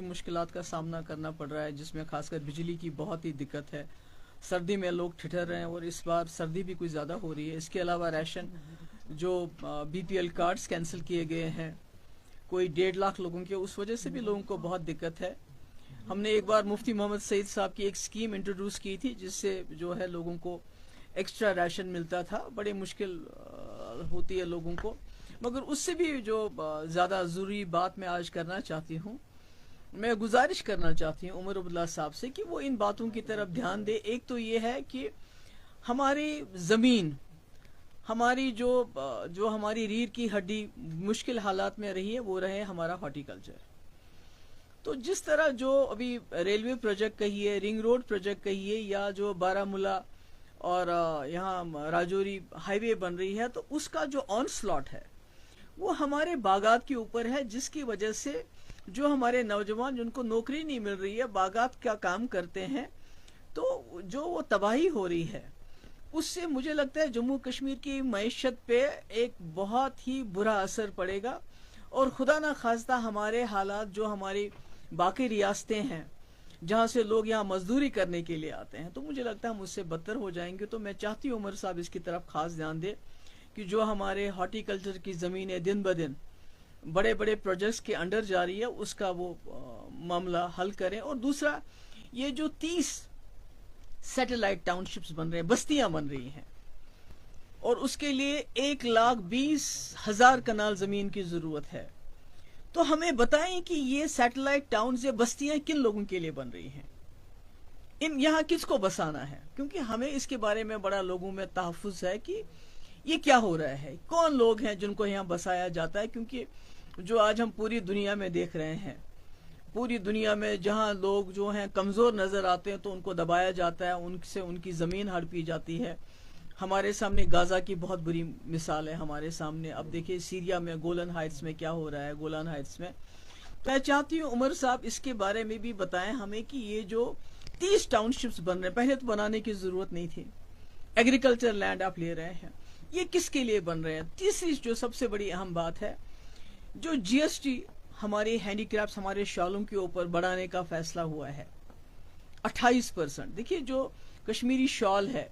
मुश्किलात का सामना करना पड़ रहा है, जिसमें खासकर बिजली की बहुत ही दिक्कत है। सर्दी में लोग ठिठुर रहे हैं और इस बार सर्दी भी कुछ ज़्यादा हो रही है। इसके अलावा राशन जो बीपीएल कार्ड्स कैंसिल किए गए हैं, कोई 1.5 लाख लोगों के, उस वजह से भी लोगों को बहुत दिक्कत है। हमने एक बार मुफ्ती मोहम्मद सईद साहब की एक स्कीम इंट्रोड्यूस की थी, जिससे जो है लोगों को एक्स्ट्रा राशन मिलता था। बड़ी मुश्किल होती है लोगों को, मगर उससे भी जो ज़्यादा ज़रूरी बात मैं आज करना चाहती हूँ, मैं गुजारिश करना चाहती हूँ उमर अब्दुल्ला साहब से कि वो इन बातों की तरफ ध्यान दे। एक तो ये है कि हमारी ज़मीन, हमारी जो हमारी रीढ़ की हड्डी मुश्किल हालात में रही है, वो रहे हमारा हॉर्टिकल्चर। तो जिस तरह जो अभी रेलवे प्रोजेक्ट कहिए, रिंग रोड प्रोजेक्ट कहिए, या जो बारामूला और यहाँ राजौरी हाईवे बन रही है, तो उसका जो ऑन स्लॉट है वो हमारे बागात के ऊपर है, जिसकी वजह से जो हमारे नौजवान जिनको नौकरी नहीं मिल रही है, बागात का काम करते हैं, तो जो वो तबाही हो रही है, उससे मुझे लगता है जम्मू कश्मीर की मईशत पे एक बहुत ही बुरा असर पड़ेगा। और खुदा ना खास्ता हमारे हालात जो हमारी बाकी रियासतें हैं, जहाँ से लोग यहाँ मजदूरी करने के लिए आते हैं, तो मुझे लगता है हम उससे बदतर हो जाएंगे। तो मैं चाहती हूँ उमर साहब इसकी तरफ खास ध्यान दे कि जो हमारे हॉर्टिकल्चर की ज़मीनें दिन ब दिन बड़े बड़े प्रोजेक्ट्स के अंडर जा रही है, उसका वो मामला हल करें। और दूसरा, ये जो 30 सैटेलाइट टाउनशिप्स बन रहे हैं, बस्तियां बन रही हैं, और उसके लिए 1,20,000 कनाल ज़मीन की ज़रूरत है, तो हमें बताएं कि ये सैटेलाइट टाउन्स या बस्तियां किन लोगों के लिए बन रही हैं, यहाँ किसको बसाना है। क्योंकि हमें इसके बारे में बड़ा लोगों में तहफ़्फ़ुज़ है कि ये क्या हो रहा है, कौन लोग हैं जिनको यहाँ बसाया जाता है। क्योंकि जो आज हम पूरी दुनिया में देख रहे हैं, पूरी दुनिया में जहाँ लोग जो हैं कमज़ोर नज़र आते हैं, तो उनको दबाया जाता है, उनसे उनकी ज़मीन हड़पी जाती है। हमारे सामने गाज़ा की बहुत बुरी मिसाल है हमारे सामने। अब देखिए सीरिया में गोलन हाइट्स में क्या हो रहा है, गोलान हाइट्स में। तो मैं चाहती हूँ उमर साहब इसके बारे में भी बताएं हमें कि ये जो 30 टाउनशिप्स बन रहे हैं, पहले तो बनाने की ज़रूरत नहीं थी, एग्रीकल्चर लैंड आप ले रहे हैं, ये किसके लिए बन रहे हैं। तीसरी जो सबसे बड़ी अहम बात है, जो जीएसटी हमारे हैंडीक्राफ्ट्स, हमारे शॉलों के ऊपर बढ़ाने का फैसला हुआ है 28%। देखिए जो कश्मीरी शॉल है,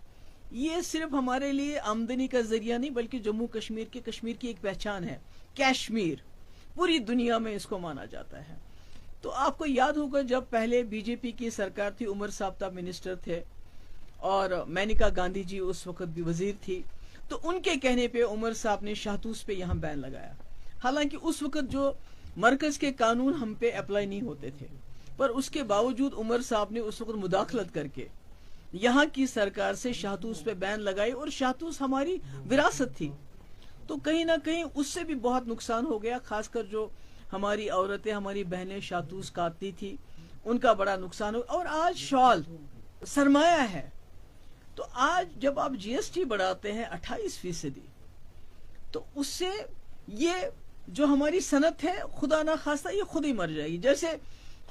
ये सिर्फ हमारे लिए आमदनी का जरिया नहीं, बल्कि जम्मू कश्मीर की एक पहचान है। कश्मीर पूरी दुनिया में इसको माना जाता है। तो आपको याद होगा जब पहले बीजेपी की सरकार थी, उमर साहब तब मिनिस्टर थे और मेनका गांधी जी उस वक्त भी वजीर थी, तो उनके कहने पे उमर साहब ने शाहतूस पे यहाँ बैन लगाया। हालांकि उस वक्त जो मरकज के कानून हम पे अप्लाई नहीं होते थे, पर उसके बावजूद उमर साहब ने उस वक्त मुदाखलत करके यहाँ की सरकार से शाहतूस पे बैन लगाई, और शाहतूस हमारी विरासत थी। तो कहीं ना कहीं उससे भी बहुत नुकसान हो गया, खासकर जो हमारी औरतें, हमारी बहनें शाहतूस काटती थी, उनका बड़ा नुकसान हो। और आज शॉल सरमाया है, तो आज जब आप जीएसटी बढ़ाते हैं 28%, तो उससे ये जो हमारी सनत है, खुदा ना खास्ता ये खुद ही मर जाएगी। जैसे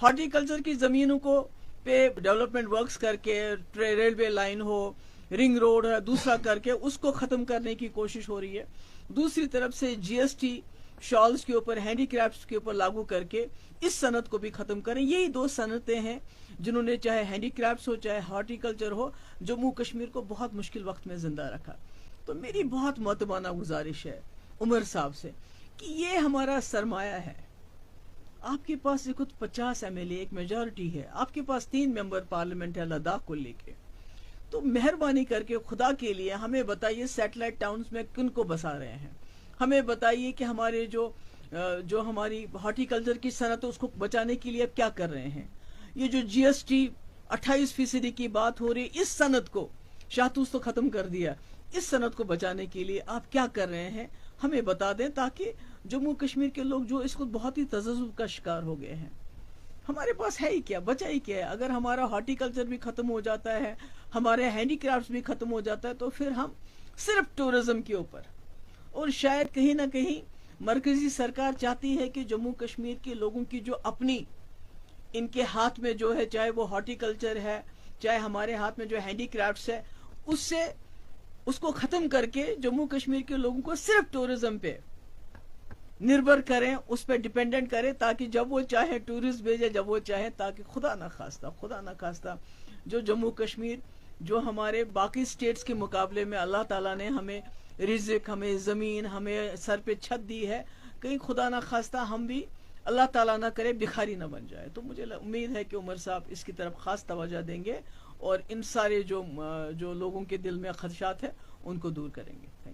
हॉर्टिकल्चर की ज़मीनों को पे डेवलपमेंट वर्क्स करके रेलवे लाइन हो, रिंग रोड है, दूसरा करके उसको ख़त्म करने की कोशिश हो रही है। दूसरी तरफ से जीएसटी शॉल्स के ऊपर, हैंडीक्राफ्ट्स के ऊपर लागू करके इस सनत को भी ख़त्म करें। यही दो सनतें हैं जिन्होंने, चाहे हैंडीक्राफ्ट्स हो चाहे हॉर्टिकल्चर हो, जम्मू कश्मीर को बहुत मुश्किल वक्त में जिंदा रखा। तो मेरी बहुत मुतमाना गुजारिश है उमर साहब से कि ये हमारा सरमाया है। आपके पास कुछ 50 एमएलए, एक मेजॉरिटी है, आपके पास 3 मेंबर पार्लियामेंट है लद्दाख को लेके। तो मेहरबानी करके खुदा के लिए हमें बताइए सैटेलाइट टाउन्स में किन को बसा रहे हैं। हमें बताइए कि हमारे जो हमारी हॉर्टिकल्चर की सनत है उसको बचाने के लिए आप क्या कर रहे हैं। ये जो जीएसटी 28% की बात हो रही, इस सनत को शाहतूस तो खत्म कर दिया, इस सनत को बचाने के लिए आप क्या कर रहे हैं, हमें बता दें, ताकि जम्मू कश्मीर के लोग जो इसको बहुत ही तज़व्वुज़ का शिकार हो गए हैं, हमारे पास है ही क्या, बचा ही क्या है। अगर हमारा हॉर्टिकल्चर भी खत्म हो जाता है, हमारे हैंडीक्राफ्ट्स भी खत्म हो जाता है, तो फिर हम सिर्फ टूरिज्म के ऊपर, और शायद कहीं ना कहीं मरकजी सरकार चाहती है कि जम्मू कश्मीर के लोगों की जो अपनी इनके हाथ में जो है, चाहे वो हॉर्टिकल्चर है, चाहे हमारे हाथ में जो हैंडीक्राफ्ट्स है, उसको खत्म करके जम्मू कश्मीर के लोगों को सिर्फ टूरिज्म पे निर्भर करें, उस पर डिपेंडेंट करें, ताकि जब वो चाहे टूरिस्ट भेजे, जब वो चाहे, ताकि खुदा ना खास्ता जो जम्मू कश्मीर, जो हमारे बाकी स्टेट्स के मुकाबले में अल्लाह ताला ने हमें रिज़्क, हमें ज़मीन, हमें सर पे छत दी है, कहीं खुदा ना खास्ता हम भी अल्लाह ताला ना करे भिखारी ना बन जाए। तो मुझे उम्मीद है कि उमर साहब इसकी तरफ खास तवज्जो देंगे और इन सारे जो लोगों के दिल में खदशात है उनको दूर करेंगे। Thank you.